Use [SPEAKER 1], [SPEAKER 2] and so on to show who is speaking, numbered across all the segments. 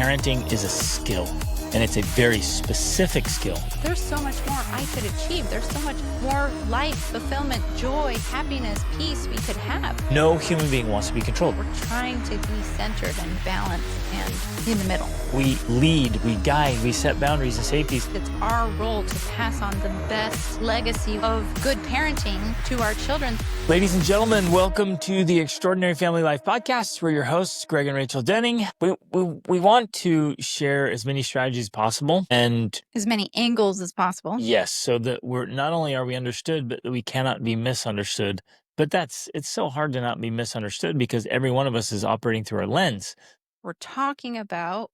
[SPEAKER 1] parenting is a skill, and it's a very specific skill.
[SPEAKER 2] There's so much more I could achieve. There's so much more life, fulfillment, joy, happiness, peace we could have.
[SPEAKER 1] No human being wants to be controlled.
[SPEAKER 2] We're trying to be centered and balanced and in the middle.
[SPEAKER 1] We lead, we guide, we set boundaries and safeties.
[SPEAKER 2] It's our role to pass on the best legacy of good parenting to our children.
[SPEAKER 1] Ladies and gentlemen, welcome to the Extraordinary Family Life Podcast. We're your hosts, Greg and Rachel Denning. We want to share as many strategies as possible and
[SPEAKER 2] As many angles as possible.
[SPEAKER 1] yes, so that we're not only are we understood, but that we cannot be misunderstood. But it's so hard to not be misunderstood because every one of us is operating through our lens.
[SPEAKER 2] We're talking about,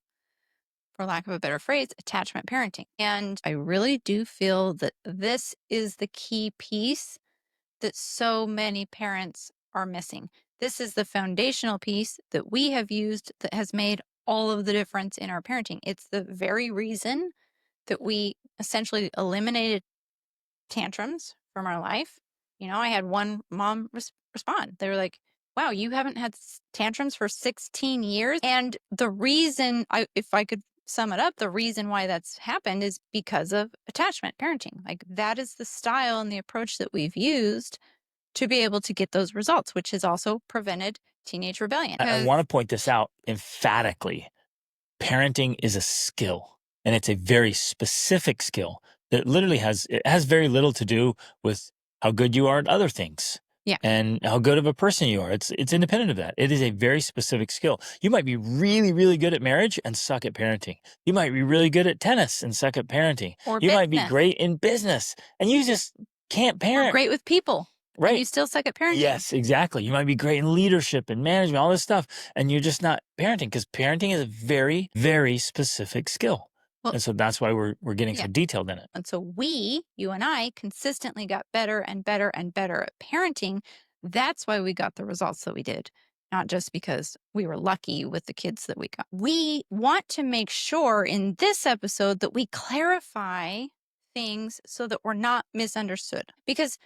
[SPEAKER 2] for lack of a better phrase, attachment parenting. And I really do feel that this is the key piece that so many parents are missing. This is the foundational piece that we have used that has made all of the difference in our parenting. It's the very reason that we essentially eliminated tantrums from our life. You know, I had one mom respond. They were like, wow, you haven't had tantrums for 16 years. And the reason, if I could sum it up, the reason why that's happened is because of attachment parenting. Like that is the style and the approach that we've used to be able to get those results, which has also prevented teenage rebellion.
[SPEAKER 1] I want to point this out emphatically. Parenting is a skill, and it's a very specific skill that literally has very little to do with how good you are at other things.
[SPEAKER 2] Yeah.
[SPEAKER 1] And how good of a person you are. It's independent of that. It is a very specific skill. You might be really, really good at marriage and suck at parenting. You might be really good at tennis and suck at parenting.
[SPEAKER 2] Or
[SPEAKER 1] you might be
[SPEAKER 2] business.
[SPEAKER 1] great in business and you just can't parent.
[SPEAKER 2] Or great with people.
[SPEAKER 1] Right.
[SPEAKER 2] And you still suck at parenting.
[SPEAKER 1] Yes, exactly. You might be great in leadership and management, all this stuff, and you're just not parenting because parenting is a very, very specific skill.
[SPEAKER 2] Well,
[SPEAKER 1] and so that's why we're getting so detailed in it.
[SPEAKER 2] And so you and I, consistently got better and better and better at parenting. That's why we got the results that we did, not just because we were lucky with the kids that we got. We want to make sure in this episode that we clarify things so that we're not misunderstood. Because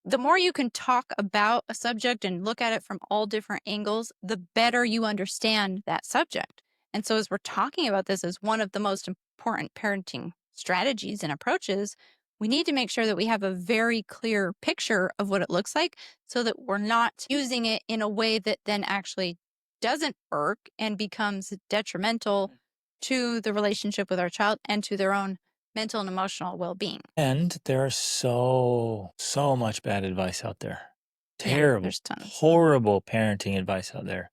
[SPEAKER 2] the more you can talk about a subject and look at it from all different angles, the better you understand that subject. And so as we're talking about this as one of the most important parenting strategies and approaches, we need to make sure that we have a very clear picture of what it looks like so that we're not using it in a way that then actually doesn't work and becomes detrimental to the relationship with our child and to their own mental and emotional well-being.
[SPEAKER 1] And there's so much bad advice out there. Terrible,
[SPEAKER 2] there's tons.
[SPEAKER 1] Horrible parenting advice out there.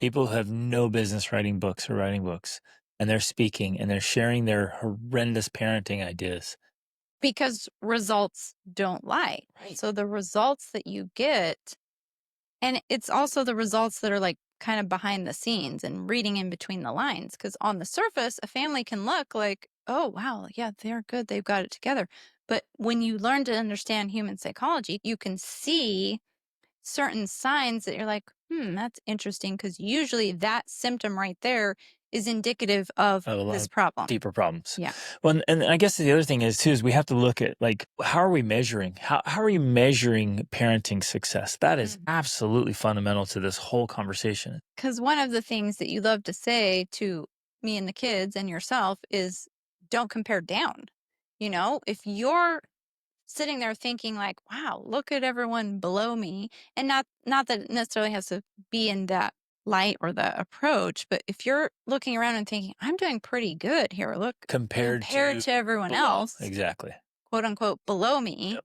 [SPEAKER 1] People who have no business writing books, and they're speaking and they're sharing their horrendous parenting ideas.
[SPEAKER 2] Because results don't lie.
[SPEAKER 1] Right.
[SPEAKER 2] So the results that you get, and it's also the results that are like kind of behind the scenes and reading in between the lines. Because on the surface, a family can look like, oh, wow, yeah, they're good. They've got it together. But when you learn to understand human psychology, you can see certain signs that you're like, that's interesting. Because usually that symptom right there is indicative of this problem.
[SPEAKER 1] Deeper problems.
[SPEAKER 2] Yeah.
[SPEAKER 1] Well, and I guess the other thing is too, is we have to look at like, how are we measuring? How are you measuring parenting success? That is absolutely fundamental to this whole conversation.
[SPEAKER 2] Because one of the things that you love to say to me and the kids and yourself is don't compare down. You know, if you're sitting there thinking like, wow, look at everyone below me, and not that it necessarily has to be in that light or the approach, but if you're looking around and thinking, I'm doing pretty good here, look, compared to everyone else,
[SPEAKER 1] exactly,
[SPEAKER 2] quote unquote, below me,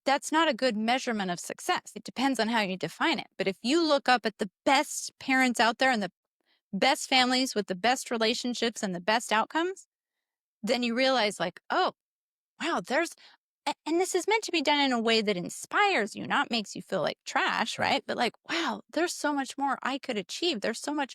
[SPEAKER 2] that's not a good measurement of success. It depends on how you define it. But if you look up at the best parents out there and the best families with the best relationships and the best outcomes, then you realize like, oh, wow, and this is meant to be done in a way that inspires you, not makes you feel like trash, right? But like, wow, there's so much more I could achieve. There's so much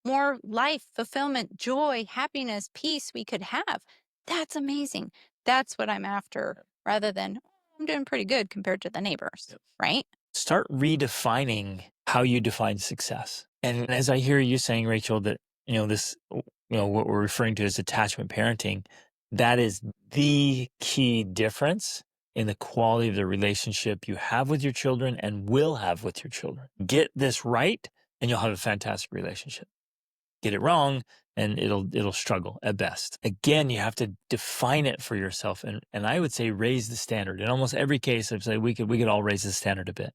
[SPEAKER 2] more life, fulfillment, joy, happiness, peace we could have. That's amazing. That's what I'm after rather than, I'm doing pretty good compared to the neighbors, right?
[SPEAKER 1] Start redefining how you define success. And as I hear you saying, Rachel, that, what we're referring to as attachment parenting, that is the key difference in the quality of the relationship you have with your children and will have with your children. Get this right, and you'll have a fantastic relationship. get it wrong, and it'll struggle at best. Again, you have to define it for yourself, and I would say raise the standard. In almost every case, I'd say we could all raise the standard a bit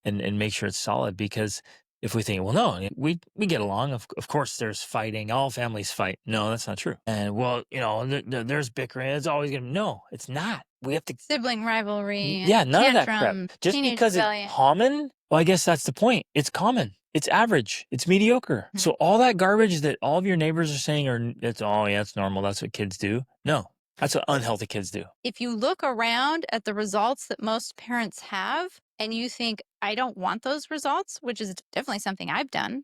[SPEAKER 1] and make sure it's solid, because if we think, well, no, we get along, of course there's fighting, all families fight. No, that's not true. And well, there's bickering, it's always gonna, no, it's not. We have to,
[SPEAKER 2] Sibling rivalry
[SPEAKER 1] yeah,
[SPEAKER 2] and
[SPEAKER 1] none of that crap.
[SPEAKER 2] tantrums,
[SPEAKER 1] Just
[SPEAKER 2] teenage
[SPEAKER 1] because it's
[SPEAKER 2] rebellion.
[SPEAKER 1] common, well, I guess that's the point. It's common. It's average. It's mediocre. So all that garbage that all of your neighbors are saying it's, oh yeah, it's normal. That's what kids do. No, that's what unhealthy kids do.
[SPEAKER 2] If you look around at the results that most parents have and you think, I don't want those results, which is definitely something I've done,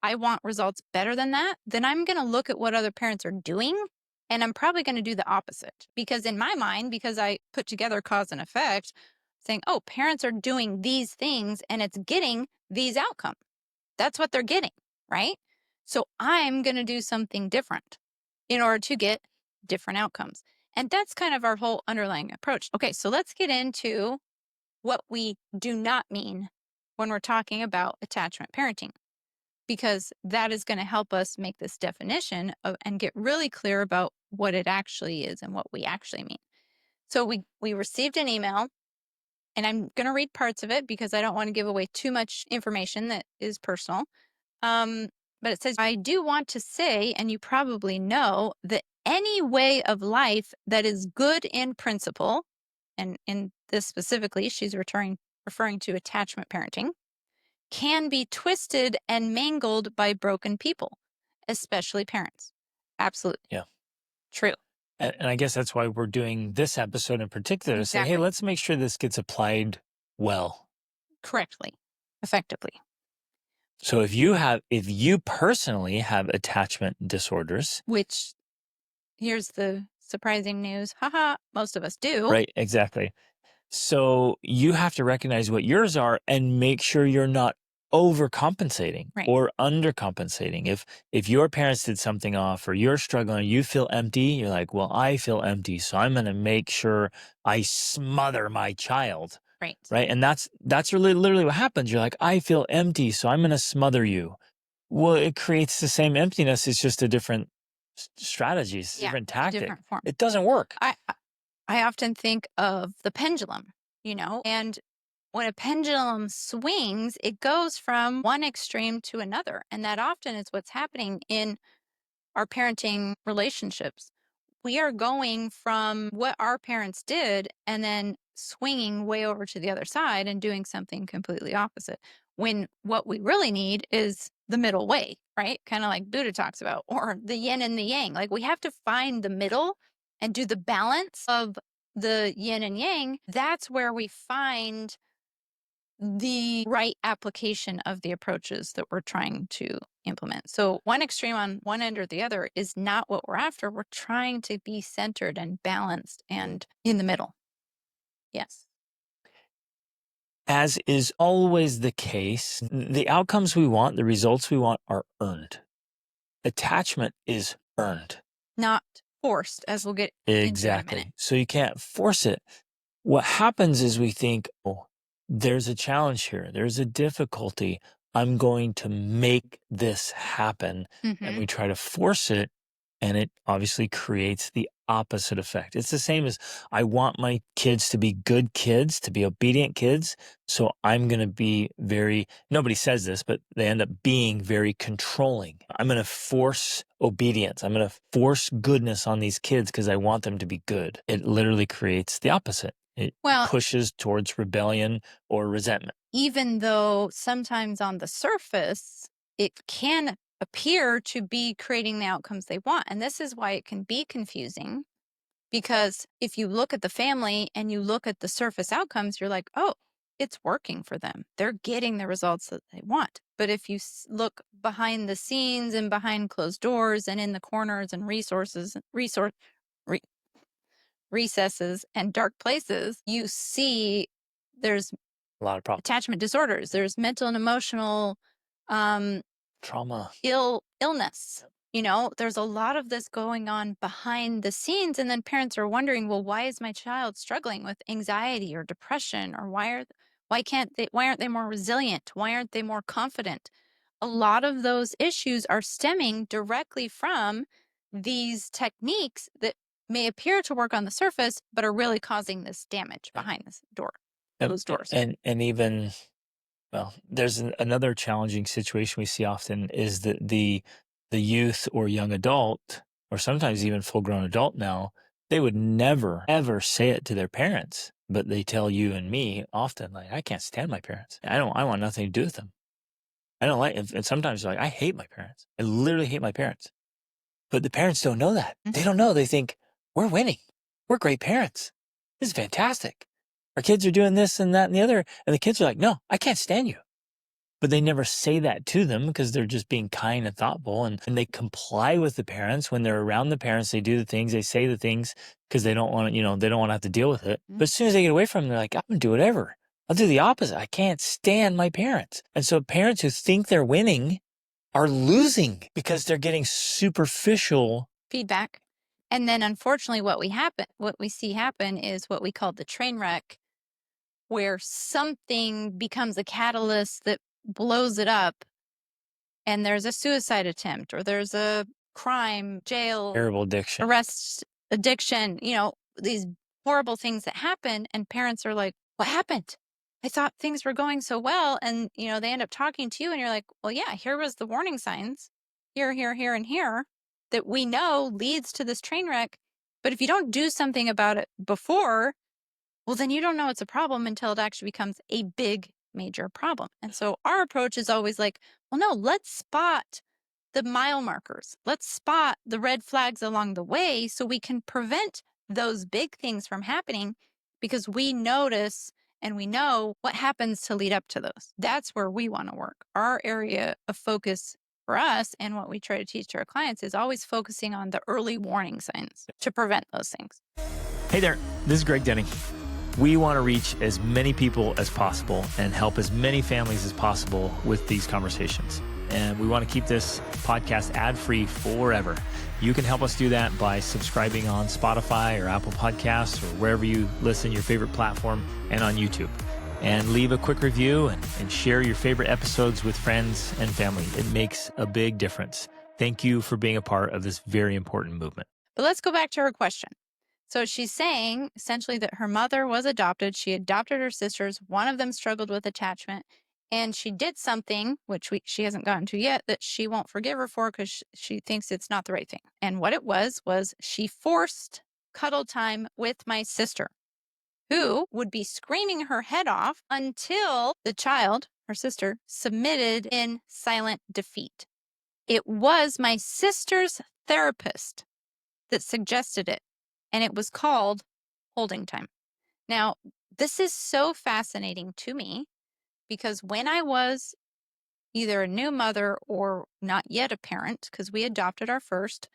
[SPEAKER 2] I want results better than that, then I'm going to look at what other parents are doing and I'm probably going to do the opposite. Because in my mind, because I put together cause and effect, saying, oh, parents are doing these things and it's getting these outcomes. That's what they're getting, right? So I'm going to do something different in order to get different outcomes. And that's kind of our whole underlying approach. Okay, so let's get into what we do not mean when we're talking about attachment parenting, because that is going to help us make this definition and get really clear about what it actually is and what we actually mean. So we received an email, and I'm going to read parts of it because I don't want to give away too much information that is personal. Um, but it says, I do want to say, and you probably know, that any way of life that is good in principle, and in this specifically, she's referring to attachment parenting, can be twisted and mangled by broken people, especially parents. Absolutely.
[SPEAKER 1] Yeah.
[SPEAKER 2] True.
[SPEAKER 1] And I guess that's why we're doing this episode in particular, to say, hey,
[SPEAKER 2] Exactly.
[SPEAKER 1] let's make sure this gets applied well.
[SPEAKER 2] Correctly. Effectively.
[SPEAKER 1] So if you personally have attachment disorders,
[SPEAKER 2] Which, here's the surprising news. Haha, most of us do.
[SPEAKER 1] right? Exactly. So you have to recognize what yours are and make sure you're not overcompensating
[SPEAKER 2] Right.
[SPEAKER 1] or undercompensating. If your parents did something off or you're struggling, you feel empty, you're like, well, I feel empty, so I'm going to make sure I smother my child.
[SPEAKER 2] Right.
[SPEAKER 1] Right. And that's really literally what happens. You're like, I feel empty, so I'm going to smother you. Well, it creates the same emptiness. It's just a different strategies,
[SPEAKER 2] Yeah,
[SPEAKER 1] different
[SPEAKER 2] a
[SPEAKER 1] tactic.
[SPEAKER 2] different form.
[SPEAKER 1] It doesn't work.
[SPEAKER 2] I often think of the pendulum, and when a pendulum swings, it goes from one extreme to another. And that often is what's happening in our parenting relationships. We are going from what our parents did and then swinging way over to the other side and doing something completely opposite. When what we really need is the middle way, right? Kind of like Buddha talks about, or the yin and the yang. Like we have to find the middle and do the balance of the yin and yang. That's where we find the right application of the approaches that we're trying to implement. So one extreme on one end or the other is not what we're after. We're trying to be centered and balanced and in the middle. Yes.
[SPEAKER 1] As is always the case, the outcomes we want, the results we want are earned. Attachment is earned.
[SPEAKER 2] Not forced, as we'll get into in a minute.
[SPEAKER 1] Exactly. So you can't force it. What happens is we think, oh, there's a challenge here. There's a difficulty. I'm going to make this happen. And we try to force it. And it obviously creates the opposite effect. It's the same as I want my kids to be good kids, to be obedient kids. So I'm going to be nobody says this, but they end up being very controlling. I'm going to force obedience. I'm going to force goodness on these kids because I want them to be good. It literally creates the opposite. It pushes towards rebellion or resentment.
[SPEAKER 2] Even though sometimes on the surface, it can appear to be creating the outcomes they want. And this is why it can be confusing, because if you look at the family and you look at the surface outcomes, you're like, oh, it's working for them. They're getting the results that they want. But if you look behind the scenes and behind closed doors and in the corners and recesses and dark places, you see there's
[SPEAKER 1] A lot of problems.
[SPEAKER 2] attachment disorders. There's mental and emotional
[SPEAKER 1] Trauma.
[SPEAKER 2] illness. There's a lot of this going on behind the scenes. And then parents are wondering, well, why is my child struggling with anxiety or depression? Or why aren't they more resilient? Why aren't they more confident? a lot of those issues are stemming directly from these techniques that may appear to work on the surface, but are really causing this damage behind this door, those doors.
[SPEAKER 1] And even, well, there's another challenging situation we see often is that the youth or young adult, or sometimes even full grown adult now, they would never ever say it to their parents, but they tell you and me often, like, I can't stand my parents. I want nothing to do with them. I don't like, and sometimes they're like, I hate my parents. I literally hate my parents. But the parents don't know that. They don't know. They think, we're winning. We're great parents. This is fantastic. Our kids are doing this and that and the other. And the kids are like, no, I can't stand you. But they never say that to them because they're just being kind and thoughtful. And they comply with the parents. When they're around the parents, they do the things, they say the things because they don't want to, they don't want to have to deal with it. But as soon as they get away from them, they're like, I'm going to do whatever. I'll do the opposite. I can't stand my parents. And so parents who think they're winning are losing because they're getting superficial
[SPEAKER 2] feedback. And then unfortunately what we see happen is what we call the train wreck, where something becomes a catalyst that blows it up, and there's a suicide attempt, or there's a crime, jail,
[SPEAKER 1] terrible addiction,
[SPEAKER 2] arrest, addiction, these horrible things that happen, and parents are like, what happened? I thought things were going so well. And, they end up talking to you and you're like, well, yeah, here was the warning signs, here, and here, that we know leads to this train wreck. But if you don't do something about it before, well, then you don't know it's a problem until it actually becomes a big, major problem. And so our approach is always like, well, no, let's spot the mile markers. Let's spot the red flags along the way so we can prevent those big things from happening, because we notice and we know what happens to lead up to those. That's where we want to work. Our area of focus for us, and what we try to teach to our clients, is always focusing on the early warning signs to prevent those things.
[SPEAKER 1] Hey there, this is Greg Denning. We want to reach as many people as possible and help as many families as possible with these conversations. And we want to keep this podcast ad-free forever. You can help us do that by subscribing on Spotify or Apple Podcasts or wherever you listen, your favorite platform, and on YouTube. And leave a quick review and share your favorite episodes with friends and family. It makes a big difference. Thank you for being a part of this very important movement.
[SPEAKER 2] But let's go back to her question. So she's saying essentially that her mother was adopted. She adopted her sisters. One of them struggled with attachment. And she did something, which she hasn't gotten to yet, that she won't forgive her for because she thinks it's not the right thing. And what it was she forced cuddle time with my sister, who would be screaming her head off until the child, her sister, submitted in silent defeat. It was my sister's therapist that suggested it, and it was called holding time. Now, this is so fascinating to me because when I was either a new mother or not yet a parent, because we adopted our first,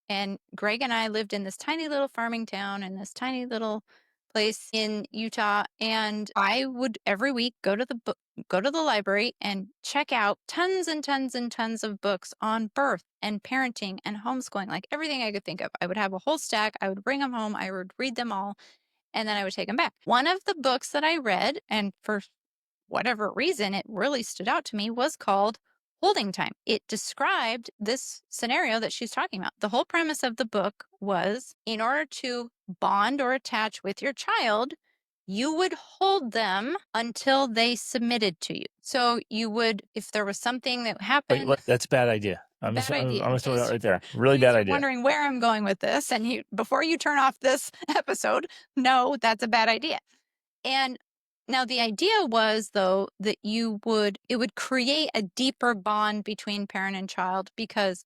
[SPEAKER 2] and Greg and I lived in this tiny little farming town in this tiny little place in Utah, and I would every week go to the library and check out tons and tons and tons of books on birth and parenting and homeschooling, like everything I could think of. I would have a whole stack. I would bring them home. I would read them all, and then I would take them back. One of the books that I read, and for whatever reason it really stood out to me, was called Holding Time. It described this scenario that she's talking about. The whole premise of the book was, in order to bond or attach with your child, you would hold them until they submitted to you. So you would, if there was something that happened.
[SPEAKER 1] Wait, that's a bad idea. I'm going to throw it right there. Really bad idea.
[SPEAKER 2] Wondering where I'm going with this. And before you turn off this episode, no, that's a bad idea. And now the idea was, though, that it would create a deeper bond between parent and child, because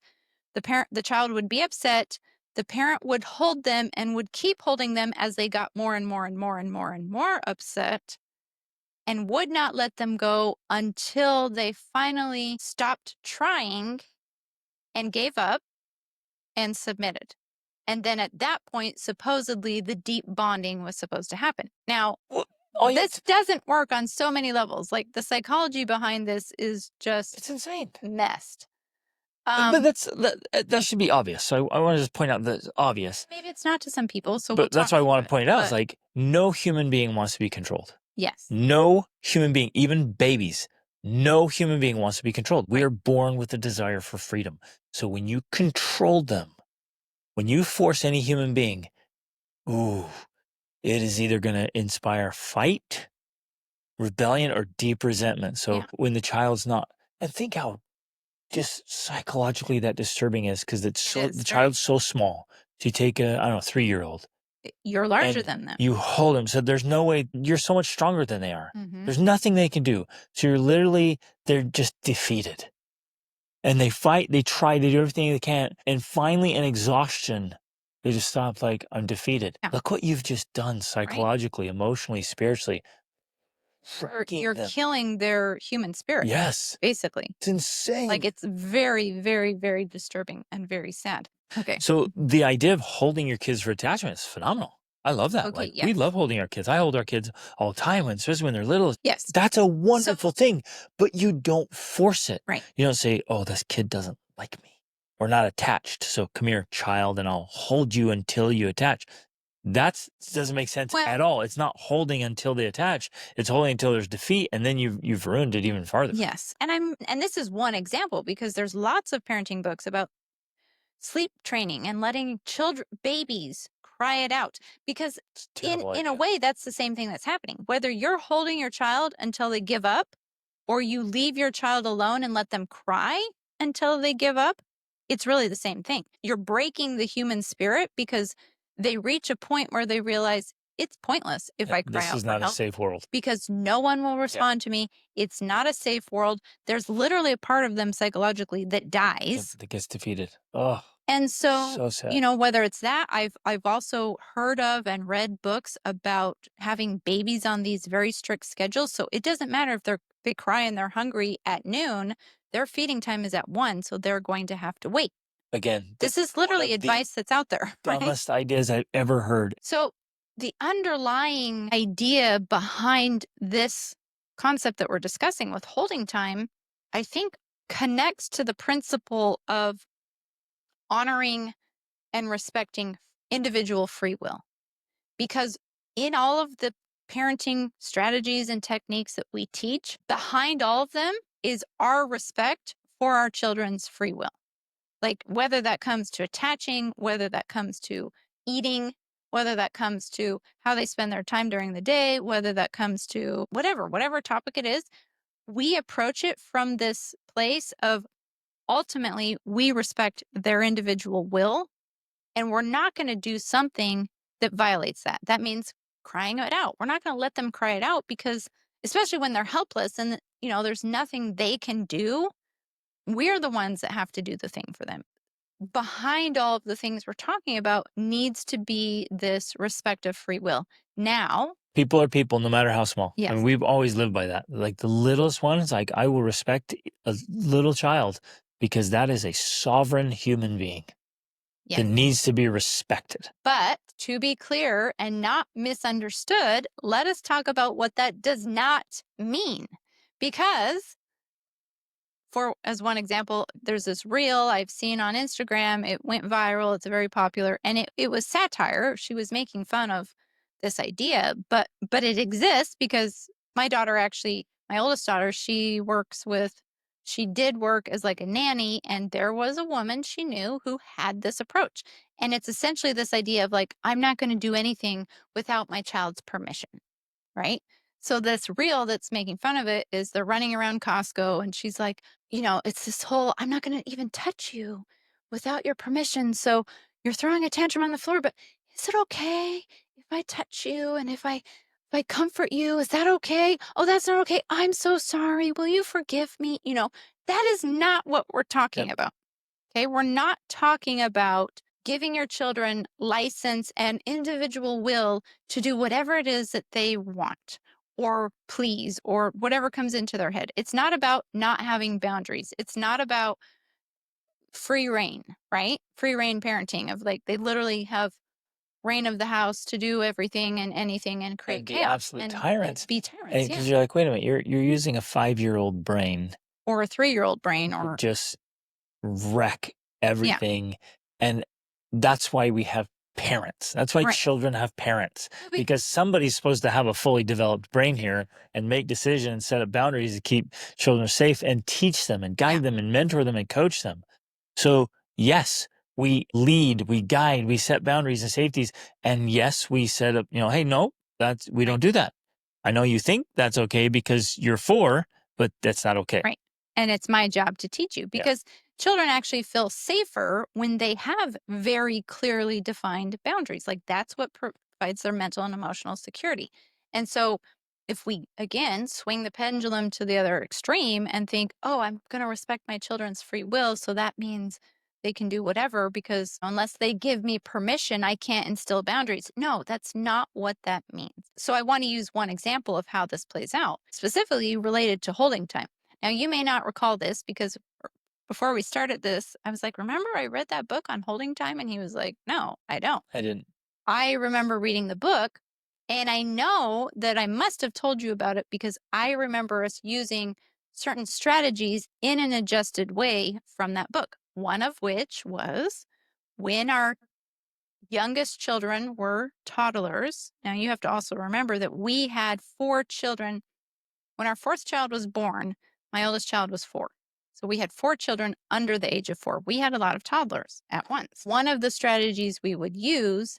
[SPEAKER 2] the child would be upset. The parent would hold them and would keep holding them as they got more and more and more and more and more upset, and would not let them go until they finally stopped trying and gave up and submitted. And then at that point, supposedly the deep bonding was supposed to happen. Now, this doesn't work on so many levels. Like, the psychology behind this is just,
[SPEAKER 1] it's insane,
[SPEAKER 2] messed.
[SPEAKER 1] But that should be obvious. So I want to just point out that it's obvious.
[SPEAKER 2] Maybe it's not to some people.
[SPEAKER 1] But that's why I want to point it out. It's like, no human being wants to be controlled.
[SPEAKER 2] Yes.
[SPEAKER 1] No human being, even babies, No human being wants to be controlled. We
[SPEAKER 2] Right.
[SPEAKER 1] are born with a desire for freedom. So when you control them, when you force any human being, ooh, it is either going to inspire fight, rebellion, or deep resentment. So
[SPEAKER 2] Yeah.
[SPEAKER 1] when the child's not, and think how just psychologically that disturbing is, because
[SPEAKER 2] It is
[SPEAKER 1] the
[SPEAKER 2] very.
[SPEAKER 1] child's so small. So you take a, I don't know, 3-year-old
[SPEAKER 2] You're larger
[SPEAKER 1] and
[SPEAKER 2] than them.
[SPEAKER 1] you hold them. So there's no way, you're so much stronger than they are.
[SPEAKER 2] Mm-hmm.
[SPEAKER 1] There's nothing they can do. So they're just defeated. And they fight, they try, they do everything they can. And finally, in exhaustion, they just stop, like, I'm defeated.
[SPEAKER 2] Yeah.
[SPEAKER 1] Look what you've just done psychologically, emotionally, spiritually.
[SPEAKER 2] You're
[SPEAKER 1] Them.
[SPEAKER 2] killing their human spirit.
[SPEAKER 1] Yes.
[SPEAKER 2] Basically.
[SPEAKER 1] It's insane.
[SPEAKER 2] Like, it's very, very, very disturbing and very sad. Okay.
[SPEAKER 1] So the idea of holding your kids for attachment is phenomenal. I love that.
[SPEAKER 2] Okay,
[SPEAKER 1] We
[SPEAKER 2] yes.
[SPEAKER 1] love holding our kids. I hold our kids all the time, especially when they're little.
[SPEAKER 2] Yes.
[SPEAKER 1] That's a wonderful thing, but you don't force it.
[SPEAKER 2] Right.
[SPEAKER 1] You don't say, oh, this kid doesn't like me. We're not attached. So come here, child, and I'll hold you until you attach. That doesn't make sense at all. It's not holding until they attach. It's holding until there's defeat, and then you've ruined it even farther.
[SPEAKER 2] Yes. And this is one example, because there's lots of parenting books about sleep training and letting babies cry it out, because in a way that's the same thing that's happening. Whether you're holding your child until they give up, or you leave your child alone and let them cry until they give up, it's really the same thing. You're breaking the human spirit, because they reach a point where they realize it's pointless if I cry
[SPEAKER 1] This
[SPEAKER 2] out
[SPEAKER 1] is
[SPEAKER 2] for
[SPEAKER 1] not a
[SPEAKER 2] help,
[SPEAKER 1] safe world.
[SPEAKER 2] because no one will respond to me. It's not a safe world. There's literally a part of them psychologically that dies.
[SPEAKER 1] That gets defeated. Oh,
[SPEAKER 2] And so
[SPEAKER 1] sad.
[SPEAKER 2] you know, whether it's that, I've also heard of and read books about having babies on these very strict schedules. So it doesn't matter if they cry and they're hungry at noon, their feeding time is at 1, so they're going to have to wait.
[SPEAKER 1] Again,
[SPEAKER 2] This is literally advice that's out there. Right?
[SPEAKER 1] Dumbest ideas I've ever heard.
[SPEAKER 2] So the underlying idea behind this concept that we're discussing with holding time, I think, connects to the principle of honoring and respecting individual free will. Because in all of the parenting strategies and techniques that we teach, behind all of them is our respect for our children's free will. Like, whether that comes to attaching, whether that comes to eating, whether that comes to how they spend their time during the day, whether that comes to whatever topic it is, we approach it from this place of, ultimately, we respect their individual will, and we're not going to do something that violates that. That means crying it out. We're not going to let them cry it out, because, especially when they're helpless and, there's nothing they can do, we're the ones that have to do the thing for them. Behind all of the things we're talking about needs to be this respect of free will. Now,
[SPEAKER 1] people are people, no matter how small.
[SPEAKER 2] Yes.
[SPEAKER 1] I mean, we've always lived by that. Like the littlest ones, like I will respect a little child, because that is a sovereign human being that needs to be respected.
[SPEAKER 2] But to be clear and not misunderstood, let us talk about what that does not mean. Because, as one example, there's this reel I've seen on Instagram. It went viral. It's very popular. And it was satire. She was making fun of this idea, but it exists, because my oldest daughter, she did work as like a nanny, and there was a woman she knew who had this approach. And it's essentially this idea of, like, I'm not going to do anything without my child's permission. Right? So this reel that's making fun of it is they're running around Costco, and she's like, it's this whole, I'm not going to even touch you without your permission. So you're throwing a tantrum on the floor, but is it okay if I touch you, and if I comfort you? Is that okay? Oh, that's not okay. I'm so sorry. Will you forgive me? That is not what we're talking about. Okay. We're not talking about giving your children license and individual will to do whatever it is that they want or please or whatever comes into their head. It's not about not having boundaries. It's not about free reign, right? Free reign parenting of, like, they literally have reign of the house to do everything and anything and create
[SPEAKER 1] Be
[SPEAKER 2] chaos
[SPEAKER 1] absolute
[SPEAKER 2] and
[SPEAKER 1] tyrants.
[SPEAKER 2] be tyrants.
[SPEAKER 1] Because you're like, wait a minute, you're using a 5-year-old brain
[SPEAKER 2] Or a 3-year-old brain, or
[SPEAKER 1] just wreck everything. And that's why we have parents. That's why
[SPEAKER 2] Right.
[SPEAKER 1] children have parents, because somebody's supposed to have a fully developed brain here and make decisions, set up boundaries to keep children safe and teach them and guide them and mentor them and coach them. So yes, we lead, we guide, we set boundaries and safeties. And yes, we set up, hey, no, we don't do that. I know you think that's okay because you're 4, but that's not okay.
[SPEAKER 2] Right. And it's my job to teach you, because children actually feel safer when they have very clearly defined boundaries. Like, that's what provides their mental and emotional security. And so if we, again, swing the pendulum to the other extreme and think, oh, I'm going to respect my children's free will, so that means they can do whatever, because unless they give me permission, I can't instill boundaries. No, that's not what that means. So I want to use one example of how this plays out, specifically related to holding time. Now, you may not recall this, because before we started this, I was like, remember I read that book on holding time? And he was like, no, I don't.
[SPEAKER 1] I didn't.
[SPEAKER 2] I remember reading the book, and I know that I must have told you about it because I remember us using certain strategies in an adjusted way from that book. One of which was when our youngest children were toddlers. Now, you have to also remember that we had 4 children. When our 4th child was born, my oldest child was 4. So we had 4 children under the age of 4. We had a lot of toddlers at once. One of the strategies we would use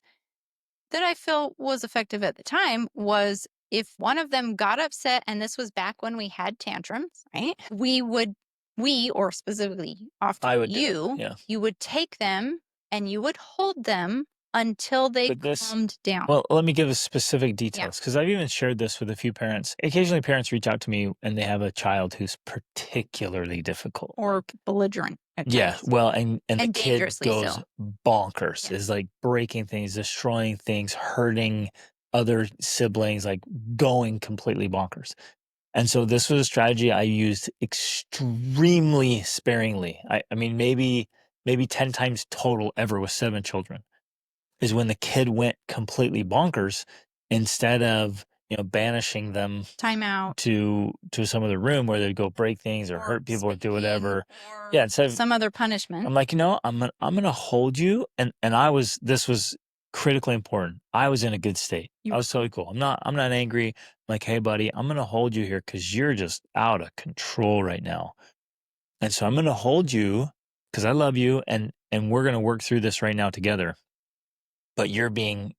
[SPEAKER 2] that I feel was effective at the time was, if one of them got upset, and this was back when we had tantrums, right? Or specifically often
[SPEAKER 1] I would do it, yeah.
[SPEAKER 2] you would take them and you would hold them until they calmed down.
[SPEAKER 1] Well, let me give us specific details, because I've even shared this with a few parents. Occasionally, parents reach out to me and they have a child who's particularly difficult
[SPEAKER 2] Or belligerent at
[SPEAKER 1] Yeah,
[SPEAKER 2] times.
[SPEAKER 1] well, and the
[SPEAKER 2] And
[SPEAKER 1] kid
[SPEAKER 2] dangerously
[SPEAKER 1] goes
[SPEAKER 2] so.
[SPEAKER 1] bonkers, is like breaking things, destroying things, hurting other siblings, like going completely bonkers. And so this was a strategy I used extremely sparingly. I mean, maybe 10 times total ever with 7 children, is when the kid went completely bonkers, instead of, banishing them
[SPEAKER 2] Time out.
[SPEAKER 1] to some other room where they'd go break things or hurt people or do whatever.
[SPEAKER 2] Or
[SPEAKER 1] Yeah, instead of,
[SPEAKER 2] some other punishment.
[SPEAKER 1] I'm like, I'm gonna hold you, and this was critically important. I was in a good state. I was totally cool. I'm not angry. I'm like, hey, buddy, I'm gonna hold you here because you're just out of control right now, and so I'm gonna hold you because I love you, and we're gonna work through this right now together. But you're being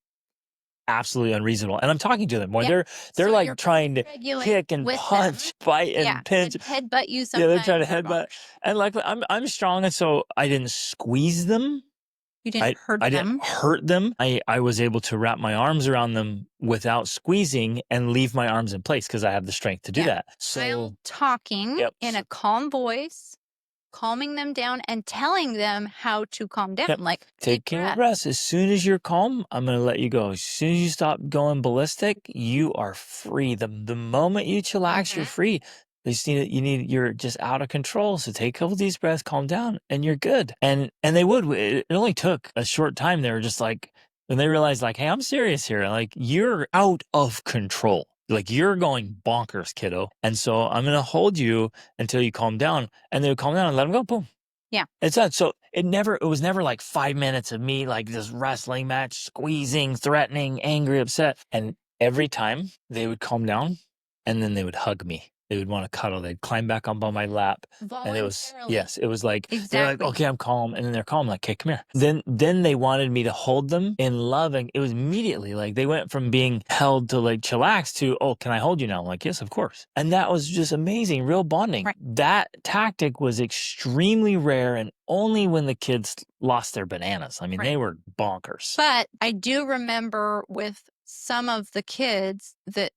[SPEAKER 1] absolutely unreasonable, and I'm talking to them when they're
[SPEAKER 2] So
[SPEAKER 1] like
[SPEAKER 2] you're
[SPEAKER 1] trying to
[SPEAKER 2] regulate
[SPEAKER 1] kick and
[SPEAKER 2] with
[SPEAKER 1] punch, bite and pinch.
[SPEAKER 2] and headbutt you
[SPEAKER 1] Yeah, they're
[SPEAKER 2] sometimes.
[SPEAKER 1] trying to
[SPEAKER 2] or
[SPEAKER 1] headbutt,
[SPEAKER 2] bonkers.
[SPEAKER 1] and like I'm strong, and so I didn't squeeze them.
[SPEAKER 2] You didn't hurt
[SPEAKER 1] I
[SPEAKER 2] them.
[SPEAKER 1] didn't hurt them. I was able to wrap my arms around them without squeezing and leave my arms in place because I have the strength to do that. So
[SPEAKER 2] While talking in a calm voice, calming them down and telling them how to calm down. Like,
[SPEAKER 1] taking a breath. As soon as you're calm, I'm going to let you go. As soon as you stop going ballistic, you are free. The moment you chillax, you're free. You're just out of control. So take a couple deep breaths, calm down, and you're good. And they would. It only took a short time. They were just like, when they realized, like, hey, I'm serious here. Like, you're out of control. Like, you're going bonkers, kiddo. And so I'm going to hold you until you calm down. And they would calm down and let them go. Boom.
[SPEAKER 2] Yeah.
[SPEAKER 1] It's not. So it was never like 5 minutes of me, like this wrestling match, squeezing, threatening, angry, upset. And every time they would calm down, and then they would hug me. They would want to cuddle. They'd climb back up on my lap. And it was, it was like, they're like, okay, I'm calm. And then they're calm. Like, okay, come here. Then they wanted me to hold them in love. And it was immediately like, they went from being held to like chillax to, oh, can I hold you now? I'm like, yes, of course. And that was just amazing. Real bonding. Right. That tactic was extremely rare, and only when the kids lost their bananas. I mean, they were bonkers.
[SPEAKER 2] But I do remember with some of the kids that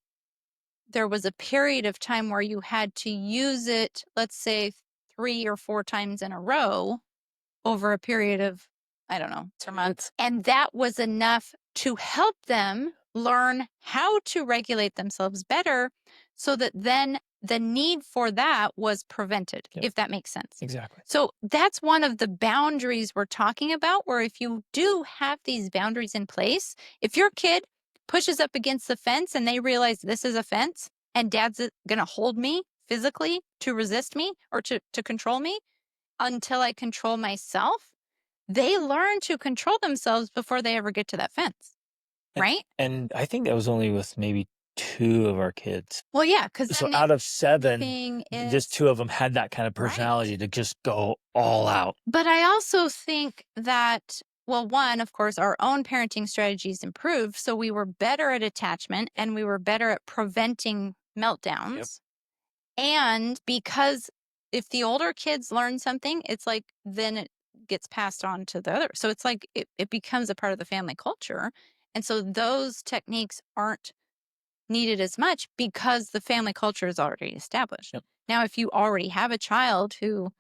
[SPEAKER 2] there was a period of time where you had to use it, let's say 3 or 4 times in a row over a period of, I don't know, 2 months. And that was enough to help them learn how to regulate themselves better, so that then the need for that was prevented, if that makes sense.
[SPEAKER 1] Exactly.
[SPEAKER 2] So that's one of the boundaries we're talking about, where if you do have these boundaries in place, if your kid pushes up against the fence and they realize this is a fence and dad's going to hold me physically to resist me or to control me until I control myself, they learn to control themselves before they ever get to that fence,
[SPEAKER 1] And
[SPEAKER 2] right?
[SPEAKER 1] and I think that was only with maybe 2 of our kids.
[SPEAKER 2] Well, yeah, because
[SPEAKER 1] So
[SPEAKER 2] then
[SPEAKER 1] out of 7,
[SPEAKER 2] thing
[SPEAKER 1] just
[SPEAKER 2] is
[SPEAKER 1] 2 of them had that kind of
[SPEAKER 2] right.
[SPEAKER 1] personality to just go all out.
[SPEAKER 2] But I also think that, well, one, of course, our own parenting strategies improved. So we were better at attachment and we were better at preventing
[SPEAKER 1] Yep.
[SPEAKER 2] meltdowns. And because if the older kids learn something, it's like then it gets passed on to the other. So it's like it becomes a part of the family culture. And so those techniques aren't needed as much because the family culture is already established.
[SPEAKER 1] Yep.
[SPEAKER 2] Now, if you already have a child who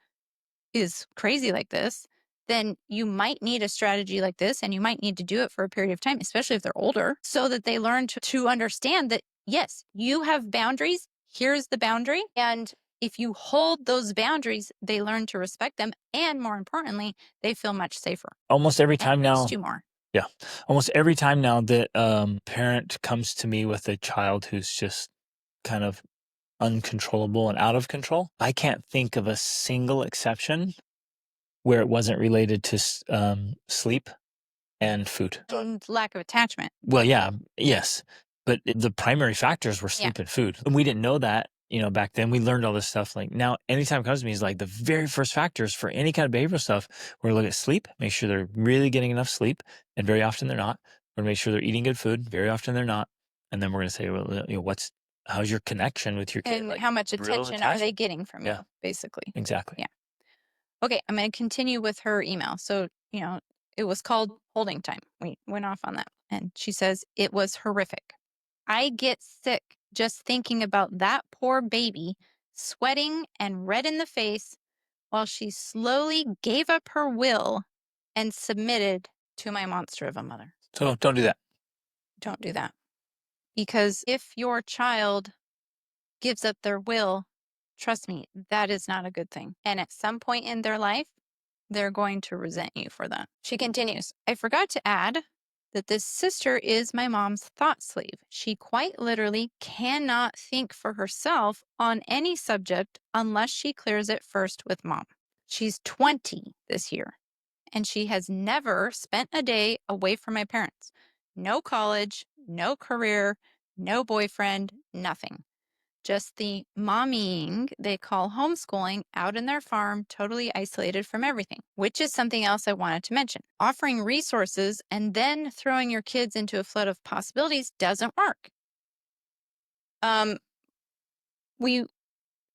[SPEAKER 2] is crazy like this, then you might need a strategy like this and you might need to do it for a period of time, especially if they're older, so that they learn to understand that, yes, you have boundaries. Here's the boundary. And if you hold those boundaries, they learn to respect them. And more importantly, they feel much safer
[SPEAKER 1] Almost every
[SPEAKER 2] and
[SPEAKER 1] time
[SPEAKER 2] trust
[SPEAKER 1] now.
[SPEAKER 2] you more.
[SPEAKER 1] Yeah. Almost every time now that, parent comes to me with a child who's just kind of uncontrollable and out of control, I can't think of a single exception where it wasn't related to sleep and food.
[SPEAKER 2] And lack of attachment.
[SPEAKER 1] Well, yeah, yes, but the primary factors were
[SPEAKER 2] Yeah.
[SPEAKER 1] sleep and food, and we didn't know that, back then. We learned all this stuff, like, now anytime it comes to me, is like the very first factors for any kind of behavioral stuff, we're gonna look at sleep, make sure they're really getting enough sleep, and very often they're not. We're gonna make sure they're eating good food, very often they're not, and then we're gonna say, "Well, how's your connection with your kid?"
[SPEAKER 2] And
[SPEAKER 1] Like,
[SPEAKER 2] how much
[SPEAKER 1] real
[SPEAKER 2] attention are they
[SPEAKER 1] attachment.
[SPEAKER 2] getting from
[SPEAKER 1] Yeah,
[SPEAKER 2] you, basically?
[SPEAKER 1] exactly.
[SPEAKER 2] Yeah. Okay, I'm going to continue with her email. So, it was called holding time. We went off on that. And she says, it was horrific. I get sick just thinking about that poor baby sweating and red in the face while she slowly gave up her will and submitted to my monster of a mother.
[SPEAKER 1] So, don't do that.
[SPEAKER 2] Don't do that. Because if your child gives up their will, trust me, that is not a good thing. And at some point in their life, they're going to resent you for that. She continues, I forgot to add that this sister is my mom's thought slave. She quite literally cannot think for herself on any subject unless she clears it first with mom. She's 20 this year, and she has never spent a day away from my parents. No college, no career, no boyfriend, nothing. Just the mommying they call homeschooling out in their farm, totally isolated from everything, which is something else I wanted to mention. Offering resources and then throwing your kids into a flood of possibilities doesn't work. Um, we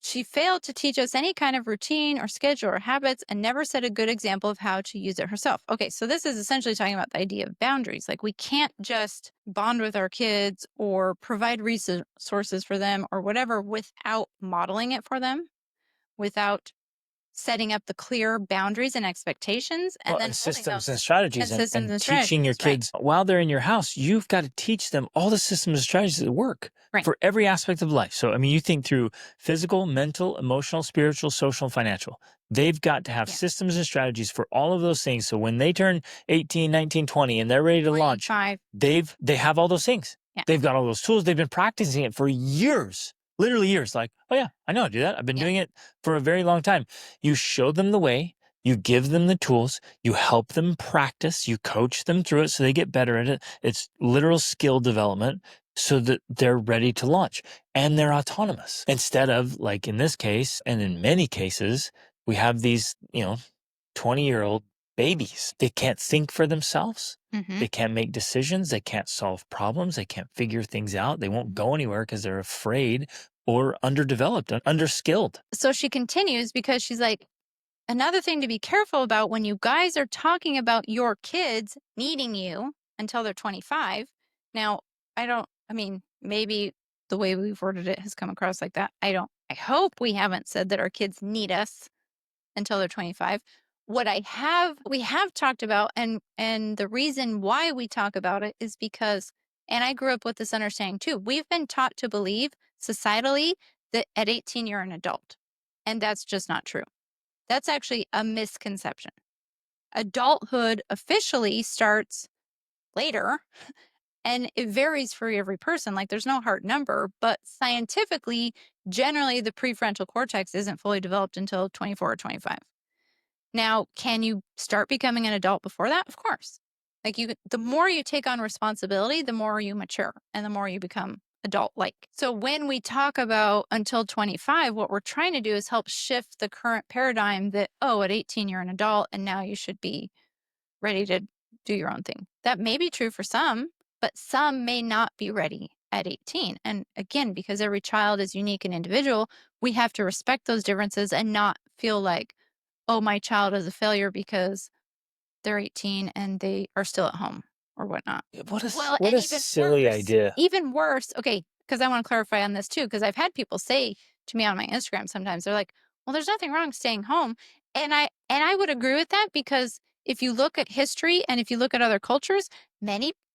[SPEAKER 2] She failed to teach us any kind of routine or schedule or habits and never set a good example of how to use it herself. Okay, so this is essentially talking about the idea of boundaries. Like, we can't just bond with our kids or provide resources for them or whatever without modeling it for them, without setting up the clear boundaries and expectations, and
[SPEAKER 1] Well,
[SPEAKER 2] then
[SPEAKER 1] and
[SPEAKER 2] holding
[SPEAKER 1] systems and
[SPEAKER 2] those
[SPEAKER 1] strategies,
[SPEAKER 2] and
[SPEAKER 1] and,
[SPEAKER 2] systems
[SPEAKER 1] and
[SPEAKER 2] and
[SPEAKER 1] teaching your
[SPEAKER 2] strategies, right?
[SPEAKER 1] kids while they're in your house, you've got to teach them all the systems and strategies that work
[SPEAKER 2] Right.
[SPEAKER 1] for every aspect of life. So, I mean, you think through physical, mental, emotional, spiritual, social, and financial. They've got to have
[SPEAKER 2] Yeah.
[SPEAKER 1] systems and strategies for all of those things. So when they turn 18, 19, 20, and they're ready to launch,
[SPEAKER 2] 25.
[SPEAKER 1] they have all those things.
[SPEAKER 2] Yeah.
[SPEAKER 1] They've got all those tools. They've been practicing it for years, literally years. Like, oh yeah, I know how to do that. I've been
[SPEAKER 2] Yeah.
[SPEAKER 1] doing it for a very long time. You show them the way, you give them the tools, you help them practice, you coach them through it so they get better at it. It's literal skill development so that they're ready to launch and they're autonomous. Instead of, like in this case, and in many cases, we have these, 20-year-old babies. They can't think for themselves.
[SPEAKER 2] Mm-hmm.
[SPEAKER 1] They can't make decisions. They can't solve problems. They can't figure things out. They won't go anywhere because they're afraid or underdeveloped, underskilled.
[SPEAKER 2] So she continues because she's like, another thing to be careful about when you guys are talking about your kids needing you until they're 25. Now, I mean, maybe the way we've worded it has come across like that. I hope we haven't said that our kids need us until they're 25. We have talked about, and the reason why we talk about it is because, and I grew up with this understanding too, we've been taught to believe societally that at 18 you're an adult. And that's just not true. That's actually a misconception. Adulthood officially starts later, and it varies for every person. Like, there's no hard number, but scientifically, generally the prefrontal cortex isn't fully developed until 24 or 25. Now, can you start becoming an adult before that? Of course. Like the more you take on responsibility, the more you mature and the more you become adult like. So when we talk about until 25, what we're trying to do is help shift the current paradigm that, oh, at 18, you're an adult and now you should be ready to do your own thing. That may be true for some, but some may not be ready at 18. And again, because every child is unique and individual, we have to respect those differences and not feel like, oh, my child is a failure because they're 18 and they are still at home or whatnot. Well,
[SPEAKER 1] What
[SPEAKER 2] and
[SPEAKER 1] a silly idea.
[SPEAKER 2] even worse, okay, because I want to clarify on this too, because I've had people say to me on my Instagram sometimes, they're like, well, there's nothing wrong staying home. And I would agree with that because if you look at history and if you look at other cultures,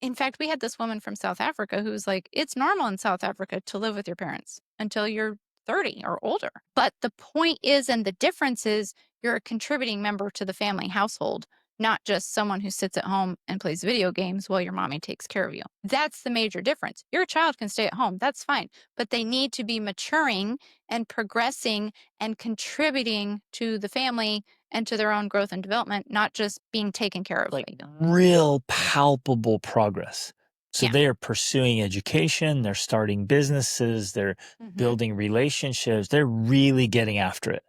[SPEAKER 2] in fact, we had this woman from South Africa who was like, it's normal in South Africa to live with your parents until you're 30 or older. But the point is, and the difference is, you're a contributing member to the family household, not just someone who sits at home and plays video games while your mommy takes care of you. That's the major difference. Your child can stay at home, that's fine, but they need to be maturing and progressing and contributing to the family and to their own growth and development, not just being taken care of by
[SPEAKER 1] Like
[SPEAKER 2] you.
[SPEAKER 1] real palpable progress. So
[SPEAKER 2] Yeah.
[SPEAKER 1] they are pursuing education, they're starting businesses, they're
[SPEAKER 2] Hmm.
[SPEAKER 1] building relationships, they're really getting after it.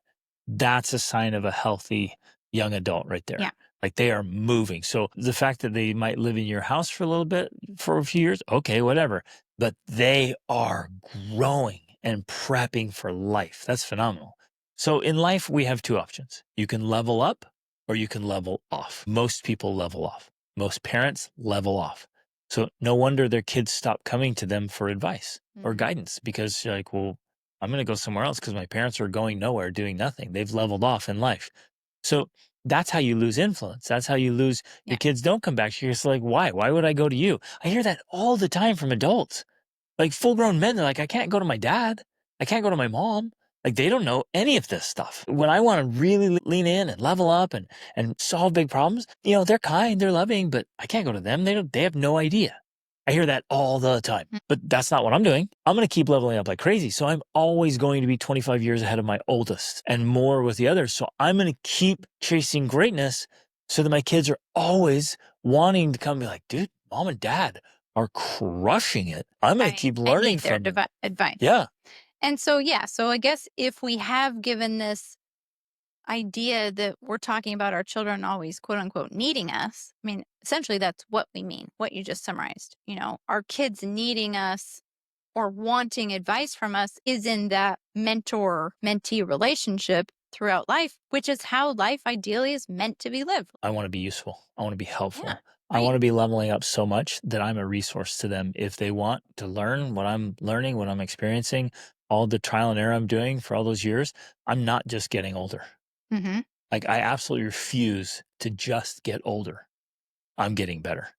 [SPEAKER 1] That's a sign of a healthy young adult right there.
[SPEAKER 2] Yeah.
[SPEAKER 1] Like they are moving. So the fact that they might live in your house for a little bit, for a few years, okay, whatever. But they are growing and prepping for life. That's phenomenal. So in life, we have two options. You can level up or you can level off. Most people level off. Most parents level off. So no wonder their kids stop coming to them for advice or
[SPEAKER 2] Hmm.
[SPEAKER 1] guidance because you're like, well, I'm going to go somewhere else because my parents are going nowhere, doing nothing. They've leveled off in life. So that's how you lose influence. That's how you lose your
[SPEAKER 2] Yeah.
[SPEAKER 1] kids don't come back to you. It's like, why? Why would I go to you? I hear that all the time from adults. Like full grown men, they're like, I can't go to my dad. I can't go to my mom. Like they don't know any of this stuff. When I want to really lean in and level up and solve big problems, they're kind, they're loving, but I can't go to them. They have no idea. I hear that all the time,
[SPEAKER 2] Mm.
[SPEAKER 1] but that's not what I'm doing. I'm going to keep leveling up like crazy. So I'm always going to be 25 years ahead of my oldest and more with the others. So I'm going to keep chasing greatness so that my kids are always wanting to come and be like, dude, mom and dad are crushing it. I'm going to keep
[SPEAKER 2] I
[SPEAKER 1] learning
[SPEAKER 2] need their
[SPEAKER 1] from them.
[SPEAKER 2] advice.
[SPEAKER 1] Yeah.
[SPEAKER 2] And so, yeah, so I guess if we have given this idea that we're talking about our children always quote unquote needing us, I mean, essentially that's what we mean, what you just summarized. Our kids needing us or wanting advice from us is in that mentor mentee relationship throughout life, which is how life ideally is meant to be lived.
[SPEAKER 1] I want to be useful. I want to be
[SPEAKER 2] Yeah,
[SPEAKER 1] helpful. I
[SPEAKER 2] right.
[SPEAKER 1] want to be leveling up so much that I'm a resource to them if they want to learn what I'm learning, what I'm experiencing, all the trial and error I'm doing for all those years. I'm not just getting older.
[SPEAKER 2] Hmm.
[SPEAKER 1] Like I absolutely refuse to just get older. I'm getting better.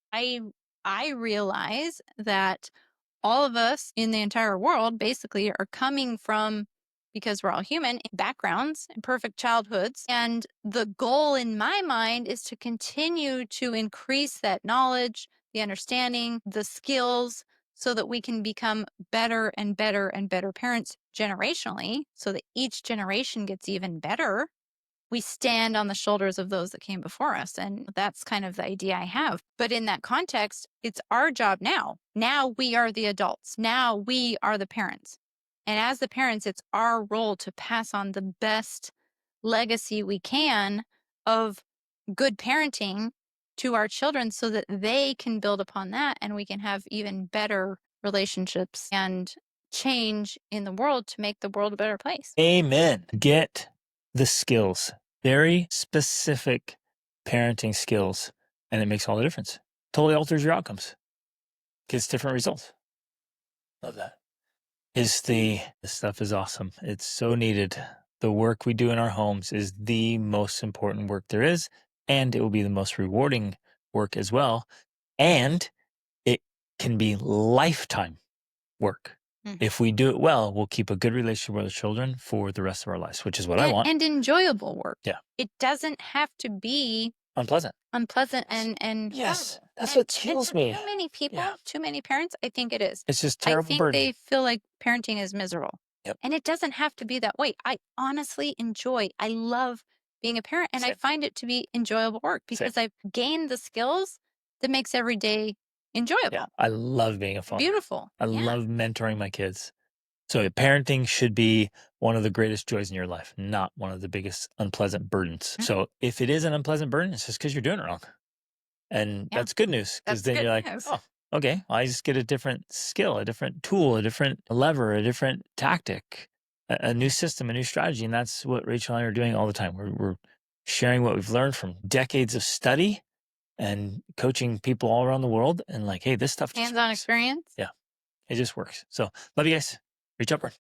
[SPEAKER 2] I realize that all of us in the entire world basically are coming from, because we're all human, backgrounds, imperfect childhoods. And the goal in my mind is to continue to increase that knowledge, the understanding, the skills, so that we can become better and better and better parents generationally, so that each generation gets even better. We stand on the shoulders of those that came before us. And that's kind of the idea I have. But in that context, it's our job now. Now we are the adults. Now we are the parents. And as the parents, it's our role to pass on the best legacy we can of good parenting to our children so that they can build upon that and we can have even better relationships and change in the world to make the world a better place.
[SPEAKER 1] Amen. Get the skills, very specific parenting skills, and it makes all the difference. Totally alters your outcomes, gets different results. Love that. This stuff is awesome. It's so needed. The work we do in our homes is the most important work there is, and it will be the most rewarding work as well. And it can be lifetime work.
[SPEAKER 2] Mhm.
[SPEAKER 1] If we do it well, we'll keep a good relationship with our children for the rest of our lives, which is what I want.
[SPEAKER 2] And enjoyable work.
[SPEAKER 1] Yeah.
[SPEAKER 2] It doesn't have to be
[SPEAKER 1] Unpleasant.
[SPEAKER 2] unpleasant and
[SPEAKER 1] Yes.
[SPEAKER 2] horrible.
[SPEAKER 1] That's
[SPEAKER 2] And
[SPEAKER 1] what kills
[SPEAKER 2] for
[SPEAKER 1] me.
[SPEAKER 2] too many
[SPEAKER 1] Yeah.
[SPEAKER 2] people, too many parents, I think it is.
[SPEAKER 1] It's just
[SPEAKER 2] I
[SPEAKER 1] terrible
[SPEAKER 2] think
[SPEAKER 1] burden.
[SPEAKER 2] they feel like parenting is miserable.
[SPEAKER 1] Yep.
[SPEAKER 2] And it doesn't have to be that way. I honestly enjoy, I love being a parent, and I
[SPEAKER 1] Same.
[SPEAKER 2] find it to be enjoyable work
[SPEAKER 1] Same.
[SPEAKER 2] because I've gained the skills that makes every day enjoyable.
[SPEAKER 1] Yeah, I love being a father.
[SPEAKER 2] Beautiful.
[SPEAKER 1] I
[SPEAKER 2] Yeah.
[SPEAKER 1] love mentoring my kids. So parenting should be one of the greatest joys in your life, not one of the biggest unpleasant burdens.
[SPEAKER 2] Mm.
[SPEAKER 1] So if it is an unpleasant burden, it's just because you're doing it wrong. And
[SPEAKER 2] Yeah.
[SPEAKER 1] that's good news because
[SPEAKER 2] That's
[SPEAKER 1] then
[SPEAKER 2] good
[SPEAKER 1] you're like,
[SPEAKER 2] news.
[SPEAKER 1] oh, okay, I just get a different skill, a different tool, a different lever, a different tactic, a new system, a new strategy. And that's what Rachel and I are doing all the time. We're sharing what we've learned from decades of study and coaching people all around the world. And like, hey, this stuff just
[SPEAKER 2] Hands-on
[SPEAKER 1] works.
[SPEAKER 2] experience.
[SPEAKER 1] Yeah, it just works. So love you guys. Reach upward.